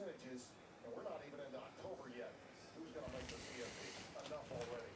percentages, and we're not even into October yet. Who's going to make the CFP? Enough already.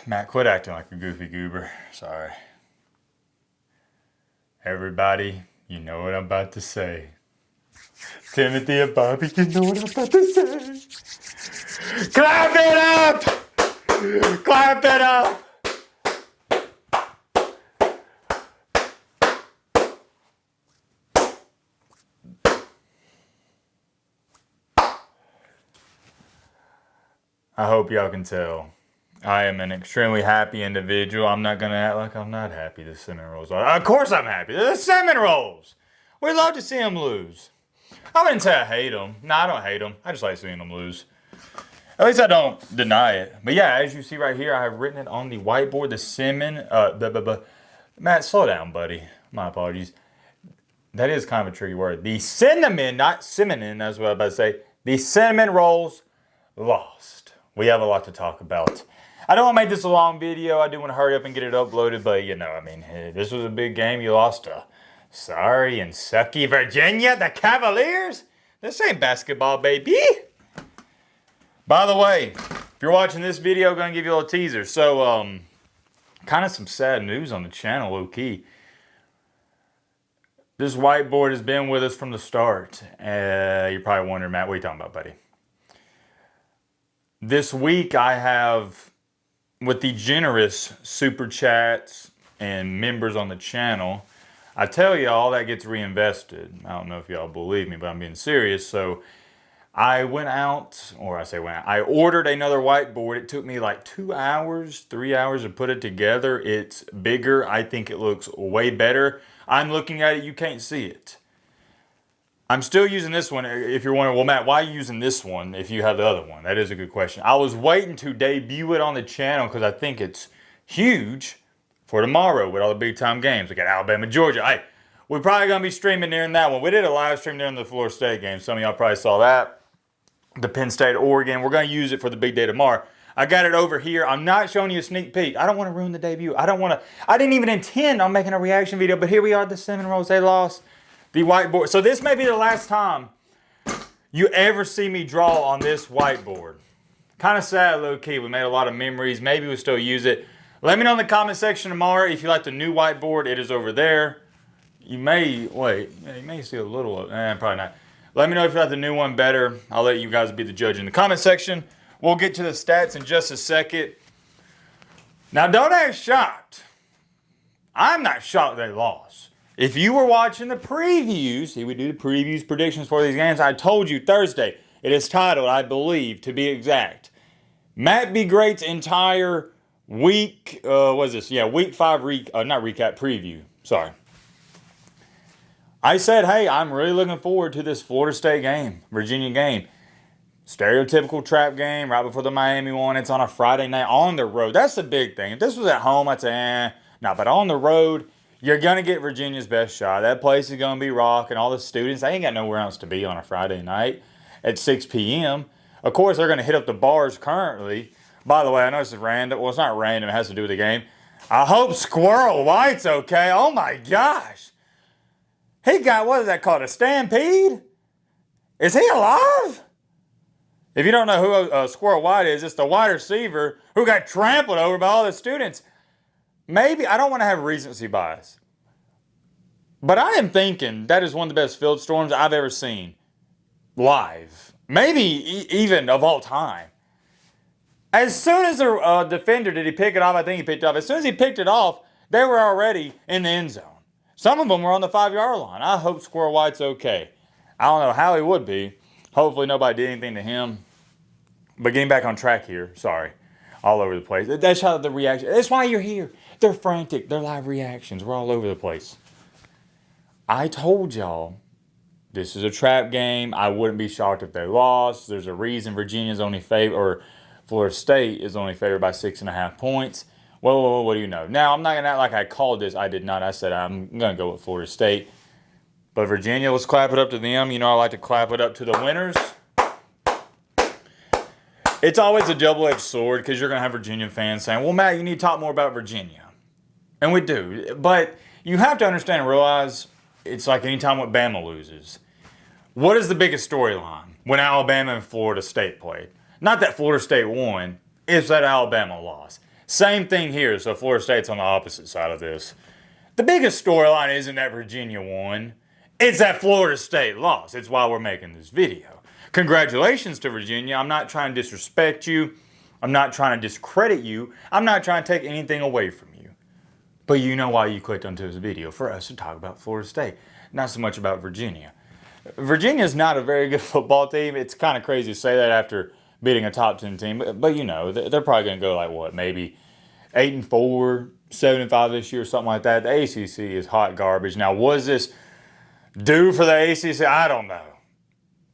Matt, quit acting like a goofy goober. Sorry. Everybody, you know what I'm about to say. Timothy and Bobby, you know what I'm about to say. Clap it up! Clap it up! I hope y'all can tell. I am an extremely happy individual. I'm not going to act like I'm not happy the Cinnamon Rolls are. Of course I'm happy. They're the Cinnamon Rolls. We love to see them lose. I wouldn't say I hate them. No, I don't hate them. I just like seeing them lose. At least I don't deny it. But yeah, as you see right here, I have written it on the whiteboard. The cinnamon. Matt, slow down, buddy. My apologies. That is kind of a tricky word. The cinnamon, not cinnamon, that's what I was about to say. The Cinnamon Rolls lost. We have a lot to talk about. I don't want to make this a long video. I do want to hurry up and get it uploaded, but you know, I mean, this was a big game. You lost to sorry and sucky Virginia, the Cavaliers. This ain't basketball, baby. By the way, if you're watching this video, I'm going to give you a little teaser. So, kind of some sad news on the channel, low key. This whiteboard has been with us from the start. You're probably wondering, Matt, what are you talking about, buddy? This week I have, with the generous super chats and members on the channel, I tell y'all that gets reinvested. I don't know if y'all believe me, but I'm being serious. So I went out, or I say went out, I ordered another whiteboard. It took me like 2 hours, 3 hours to put it together. It's bigger. I think it looks way better. I'm looking at it, you can't see it. I'm still using this one. If you're wondering, well, Matt, why are you using this one if you have the other one? That is a good question. I was waiting to debut it on the channel because I think it's huge for tomorrow with all the big time games. We got Alabama, Georgia. Hey, we're probably going to be streaming during that one. We did a live stream during the Florida State game. Some of y'all probably saw that. The Penn State, Oregon. We're going to use it for the big day tomorrow. I got it over here. I'm not showing you a sneak peek. I don't want to ruin the debut. I didn't even intend on making a reaction video, but here we are, the Cinnamon Rolls. They lost. The whiteboard. So this may be the last time you ever see me draw on this whiteboard. Kind of sad, low key. We made a lot of memories. Maybe we'll still use it. Let me know in the comment section tomorrow if you like the new whiteboard. It is over there. You may, wait, you may see a little of, probably not. Let me know if you like the new one better. I'll let you guys be the judge in the comment section. We'll get to the stats in just a second. Now, don't act shocked. I'm not shocked they lost. If you were watching the previews, see, we do the previews, predictions for these games. I told you Thursday. It is titled, I believe, to be exact, MattBeGreat's entire week, what is this? Yeah, week 5, not recap, preview. Sorry. I said, hey, I'm really looking forward to this Florida State game, Virginia game. Stereotypical trap game right before the Miami one. It's on a Friday night on the road. That's the big thing. If this was at home, I'd say, no, but on the road, you're going to get Virginia's best shot. That place is going to be rocking. All the students, they ain't got nowhere else to be on a Friday night at 6 p.m. Of course, they're going to hit up the bars currently. By the way, I know this is random. Well, it's not random. It has to do with the game. I hope Squirrel White's okay. Oh, my gosh. He got, what is that called, a stampede? Is he alive? If you don't know who Squirrel White is, it's the wide receiver who got trampled over by all the students. Maybe, I don't want to have recency bias, but I am thinking that is one of the best field storms I've ever seen live. Maybe even of all time. As soon as the defender, did he pick it off? I think he picked it off. As soon as he picked it off, they were already in the end zone. Some of them were on the 5-yard line. I hope Squirrel White's okay. I don't know how he would be. Hopefully nobody did anything to him. But getting back on track here, sorry, all over the place. That's how the reaction, that's why you're here. They're frantic. They're live reactions. We're all over the place. I told y'all this is a trap game. I wouldn't be shocked if they lost. There's a reason Virginia's only favored, or Florida State is only favored by 6.5 points. Well, what do you know? Now, I'm not going to act like I called this. I did not. I said I'm going to go with Florida State. But Virginia, let's clap it up to them. You know I like to clap it up to the winners. It's always a double-edged sword because you're going to have Virginia fans saying, well, Matt, you need to talk more about Virginia. And we do. But you have to understand and realize it's like any time when Bama loses. What is the biggest storyline when Alabama and Florida State played? Not that Florida State won. It's that Alabama lost. Same thing here. So Florida State's on the opposite side of this. The biggest storyline isn't that Virginia won. It's that Florida State lost. It's why we're making this video. Congratulations to Virginia. I'm not trying to disrespect you. I'm not trying to discredit you. I'm not trying to take anything away from you. But you know why you clicked onto this video, for us to talk about Florida State. Not so much about Virginia. Virginia's not a very good football team. It's kind of crazy to say that after beating a top 10 team. But you know, they're probably going to go like what, maybe 8-4, 7-5 this year, something like that. The ACC is hot garbage. Now, was this due for the ACC? I don't know.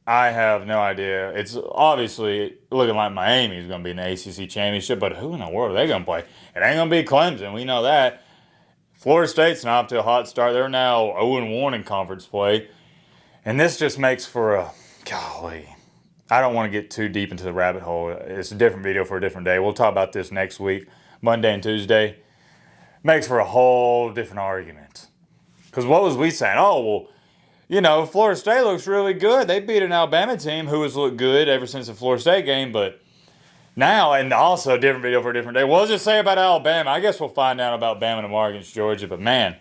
I have no idea. It's obviously looking like Miami is going to be in the ACC championship, but who in the world are they going to play? It ain't going to be Clemson. We know that. Florida State's not up to a hot start. They're now 0-1 in conference play. And this just makes for a, golly, I don't want to get too deep into the rabbit hole. It's a different video for a different day. We'll talk about this next week, Monday and Tuesday. Makes for a whole different argument. Because what was we saying? Oh, well, you know, Florida State looks really good. They beat an Alabama team who has looked good ever since the Florida State game. But now, and also a different video for a different day. What does it say about Alabama? I guess we'll find out about Bama tomorrow against Georgia. But man,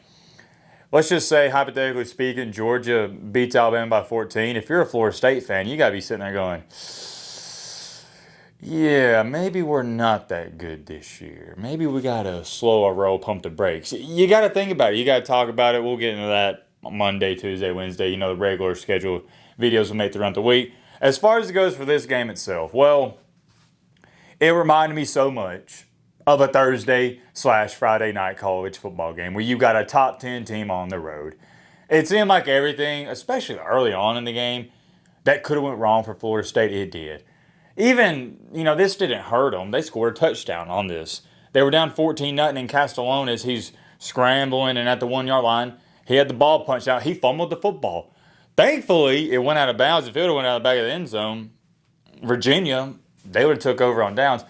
let's just say, hypothetically speaking, Georgia beats Alabama by 14. If you're a Florida State fan, you got to be sitting there going, yeah, maybe we're not that good this year. Maybe we got to slow our roll, pump the brakes. You got to think about it. You got to talk about it. We'll get into that Monday, Tuesday, Wednesday. You know, the regular scheduled videos will make throughout the week. As far as it goes for this game itself, well, it reminded me so much of a Thursday/Friday night college football game where you got a top 10 team on the road. It seemed like everything, especially early on in the game, that could have went wrong for Florida State. It did. Even, you know, this didn't hurt them. They scored a touchdown on this. They were down 14-0 in Castellanos. He's scrambling and at the 1-yard line, he had the ball punched out. He fumbled the football. Thankfully, it went out of bounds. If it would have went out of the back of the end zone, Virginia, they would have took over on downs.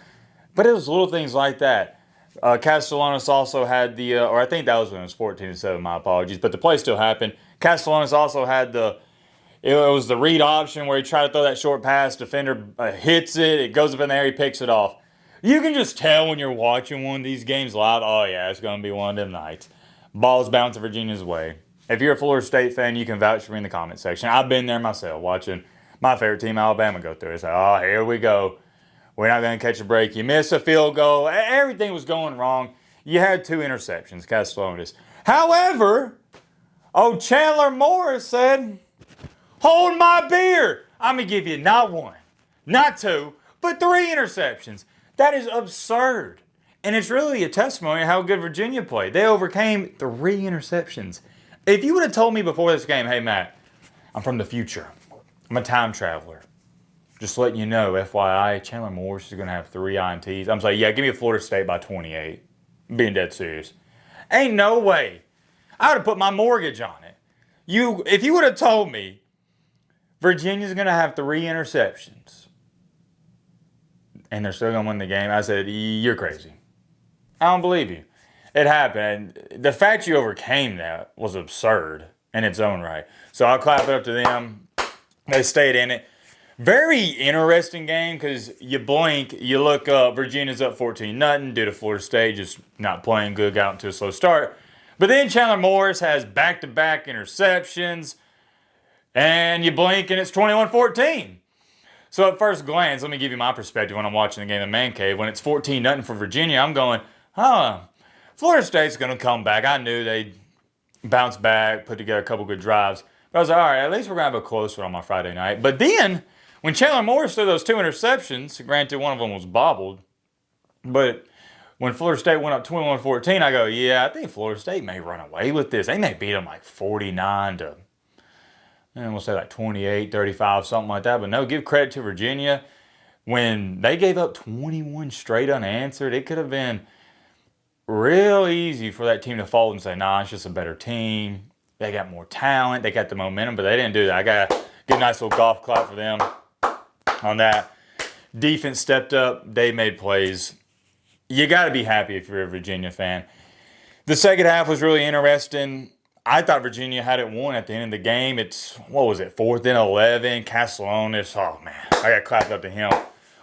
But it was little things like that. Castellanos also had the, or I think that was when it was 14-7, my apologies, but the play still happened. Castellanos also had it was the read option where he tried to throw that short pass, defender hits it, it goes up in the air, he picks it off. You can just tell when you're watching one of these games live, oh yeah, it's going to be one of them nights. Ball's bouncing Virginia's way. If you're a Florida State fan, you can vouch for me in the comment section. I've been there myself, watching my favorite team, Alabama, go through it. It's like, oh, here we go. We're not going to catch a break. You miss a field goal. Everything was going wrong. You had 2 interceptions, Castellanos. However, Chandler Morris said, hold my beer. I'm going to give you not 1, not 2, but 3 interceptions. That is absurd. And it's really a testimony of how good Virginia played. They overcame 3 interceptions. If you would have told me before this game, hey, Matt, I'm from the future. I'm a time traveler. Just letting you know, FYI, Chandler Morris is going to have 3 INTs. I'm like, yeah, give me a Florida State by 28. I'm being dead serious. Ain't no way. I would have put my mortgage on it. If you would have told me Virginia's going to have 3 interceptions and they're still going to win the game, I said, you're crazy. I don't believe you. It happened. The fact you overcame that was absurd in its own right. So I'll clap it up to them. They stayed in it. Very interesting game because you blink, you look up, Virginia's up 14-0 due to Florida State just not playing good, got into a slow start. But then Chandler Morris has back-to-back interceptions, and you blink and it's 21-14. So at first glance, let me give you my perspective when I'm watching the game in Man Cave. When it's 14-0 for Virginia, I'm going, Florida State's going to come back. I knew they'd bounce back, put together a couple good drives. But I was like, all right, at least we're going to have a close one on my Friday night. But then, when Chandler Morris threw those 2 interceptions, granted one of them was bobbled, but when Florida State went up 21-14, I go, yeah, I think Florida State may run away with this. They may beat them like 49 to, we'll say like 28, 35, something like that. But no, give credit to Virginia. When they gave up 21 straight unanswered, it could have been real easy for that team to fold and say, nah, it's just a better team. They got more talent. They got the momentum, but they didn't do that. I got to give a nice little golf clap for them on that. Defense stepped up. They made plays. You got to be happy if you're a Virginia fan. The second half was really interesting. I thought Virginia had it won at the end of the game. It's, 4th and 11. Castellanos, oh man, I got clapped up to him.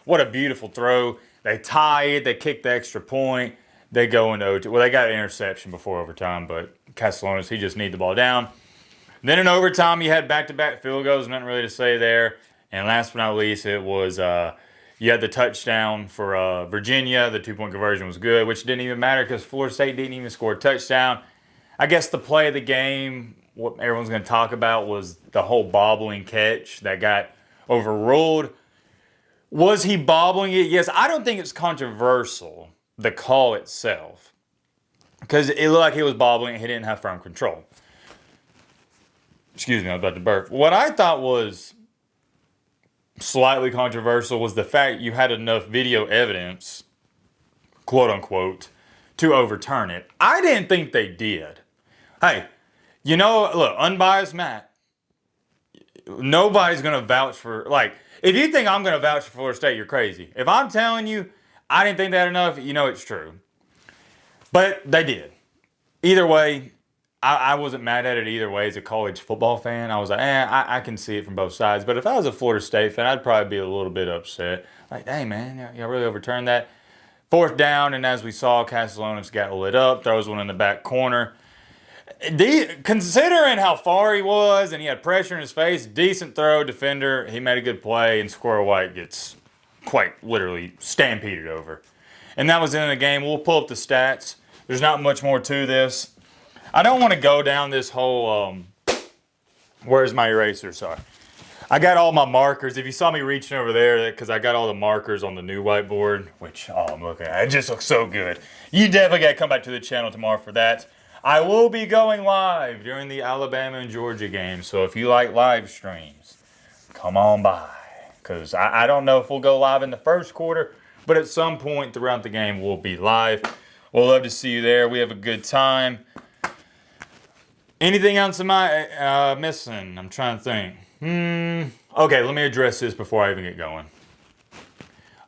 What a beautiful throw. They tie it. They kick the extra point. They go into OT. Well, they got an interception before overtime, but Castellanos, he just needed the ball down. Then in overtime, you had back-to-back field goals. Nothing really to say there. And last but not least, it was you had the touchdown for Virginia. The 2-point conversion was good, which didn't even matter because Florida State didn't even score a touchdown. I guess the play of the game, what everyone's going to talk about, was the whole bobbling catch that got overruled. Was he bobbling it? Yes. I don't think it's controversial, the call itself, because it looked like he was bobbling and he didn't have firm control. Excuse me, I was about to burp. What I thought was slightly controversial was the fact you had enough video evidence, quote unquote, to overturn it. I didn't think they did. Hey, look, unbiased Matt, nobody's going to vouch for, if you think I'm going to vouch for Florida State, you're crazy. If I'm telling you I didn't think that enough, it's true. But they did. Either way, I wasn't mad at it either way as a college football fan. I was like, I can see it from both sides. But if I was a Florida State fan, I'd probably be a little bit upset. Like, hey, man, y'all really overturned that. 4th down, and as we saw, Castellanos got lit up, throws one in the back corner. Considering how far he was and he had pressure in his face, decent throw, defender, he made a good play, and Squirrel White gets quite literally stampeded over. And that was the end of the game. We'll pull up the stats. There's not much more to this. I don't want to go down this whole, where's my eraser? Sorry. I got all my markers. If you saw me reaching over there, because I got all the markers on the new whiteboard, which, I'm looking at. It just looks so good. You definitely got to come back to the channel tomorrow for that. I will be going live during the Alabama and Georgia game. So if you like live streams, come on by. Because I don't know if we'll go live in the first quarter, but at some point throughout the game, we'll be live. We'll love to see you there. We have a good time. Anything else am I missing? I'm trying to think. Okay, let me address this before I even get going.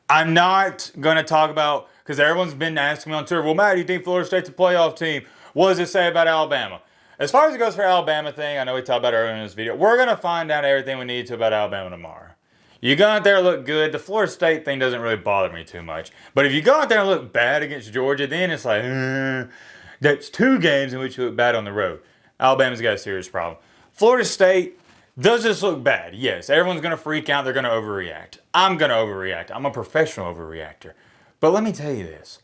I'm not going to talk about, because everyone's been asking me on Twitter, well, Matt, do you think Florida State's a playoff team? What does it say about Alabama? As far as it goes for Alabama thing, I know we talked about it earlier in this video. We're going to find out everything we need to about Alabama tomorrow. You go out there and look good. The Florida State thing doesn't really bother me too much. But if you go out there and look bad against Georgia, then it's like, that's 2 games in which you look bad on the road. Alabama's got a serious problem. Florida State, does this look bad? Yes. Everyone's going to freak out. They're going to overreact. I'm going to overreact. I'm a professional overreactor. But let me tell you this.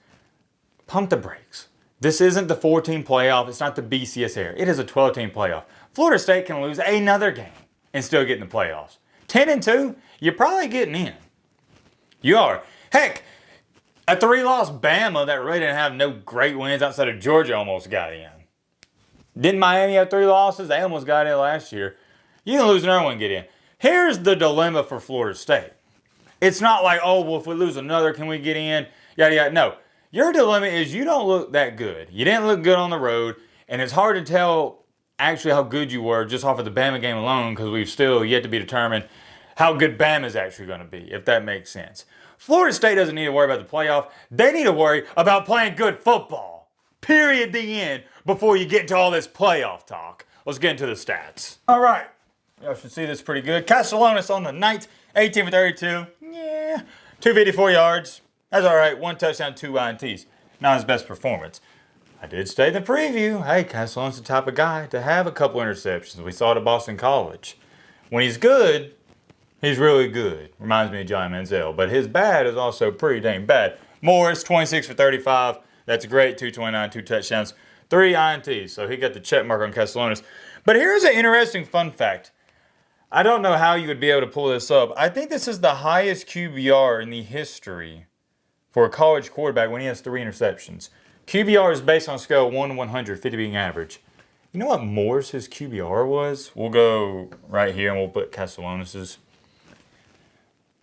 Pump the brakes. This isn't the 14 playoff. It's not the BCS era. It is a 12-team playoff. Florida State can lose another game and still get in the playoffs. 10-2, you're probably getting in. You are. Heck, A 3-loss Bama that really didn't have no great wins outside of Georgia almost got in. Didn't Miami have 3 losses? They almost got in last year. You can lose another one and get in. Here's the dilemma for Florida State. It's not like, oh, well, if we lose another, can we get in? Yada, yada. No. Your dilemma is you don't look that good. You didn't look good on the road, and it's hard to tell actually how good you were just off of the Bama game alone because we've still yet to be determined how good Bama's actually going to be, if that makes sense. Florida State doesn't need to worry about the playoff. They need to worry about playing good football. Period. The end. Before you get into all this playoff talk. Let's get into the stats. All right. Y'all should see this pretty good. Castellanos on the night, 18 for 32. Yeah. 254 yards. That's all right. 1 touchdown, 2 INTs. Not his best performance. I did state in the preview, hey, Castellanos is the type of guy to have a couple interceptions. We saw it at Boston College. When he's good, he's really good. Reminds me of Johnny Manziel. But his bad is also pretty dang bad. Morris, 26 for 35. That's great. 229, 2 touchdowns, 3 INTs. So he got the check mark on Castellanos. But here's an interesting fun fact. I don't know how you would be able to pull this up. I think this is the highest QBR in the history for a college quarterback when he has 3 interceptions. QBR is based on a scale of 1 to 100, 50 being average. You know what Morris's QBR was? We'll go right here and we'll put Castellanos's.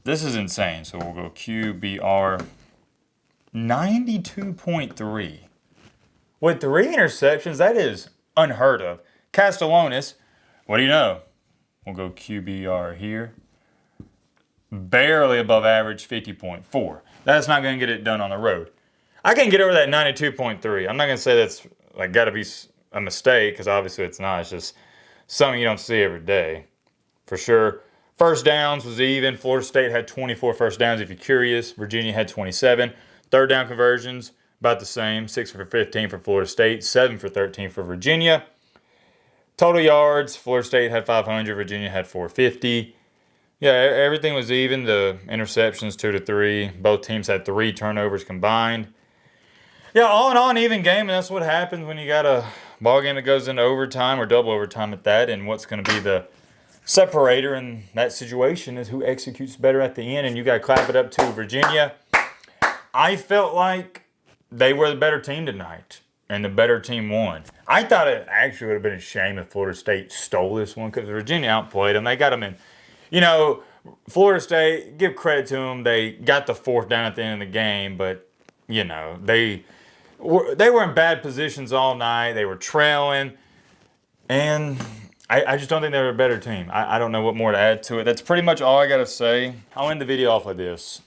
This is insane. So we'll go QBR 92.3. With 3 interceptions, that is unheard of. Castellanos, what do you know? We'll go QBR here. Barely above average, 50.4. That's not going to get it done on the road. I can get over that 92.3. I'm not going to say that's like got to be a mistake because obviously it's not. It's just something you don't see every day. For sure. First downs was even. Florida State had 24 first downs if you're curious. Virginia had 27. Third down conversions, about the same. 6 for 15 for Florida State. 7 for 13 for Virginia. Total yards, Florida State had 500. Virginia had 450. Yeah, everything was even. The interceptions 2 to 3. Both teams had 3 turnovers combined. Yeah, all in all, an even game, and that's what happens when you got a ball game that goes into overtime or double overtime at that. And what's going to be the separator in that situation is who executes better at the end. And you got to clap it up to Virginia. I felt like they were the better team tonight, and the better team won. I thought it actually would have been a shame if Florida State stole this one because Virginia outplayed them. They got them in. You know, Florida State, give credit to them. They got the 4th down at the end of the game, but, you know, they were in bad positions all night. They were trailing, and I just don't think they were a better team. I don't know what more to add to it. That's pretty much all I got to say. I'll end the video off with this.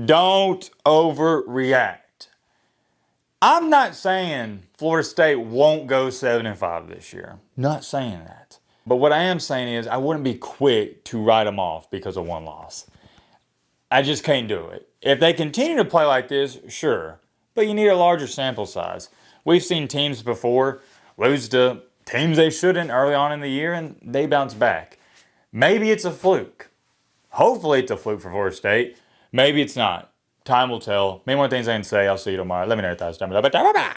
Don't overreact. I'm not saying Florida State won't go 7-5 this year. Not saying that. But what I am saying is I wouldn't be quick to write them off because of 1 loss. I just can't do it. If they continue to play like this, sure. But you need a larger sample size. We've seen teams before lose to teams they shouldn't early on in the year, and they bounce back. Maybe it's a fluke. Hopefully it's a fluke for Florida State. Maybe it's not. Time will tell. Many more things I can say. I'll see you tomorrow. Let me know your thoughts down below. But bye-bye.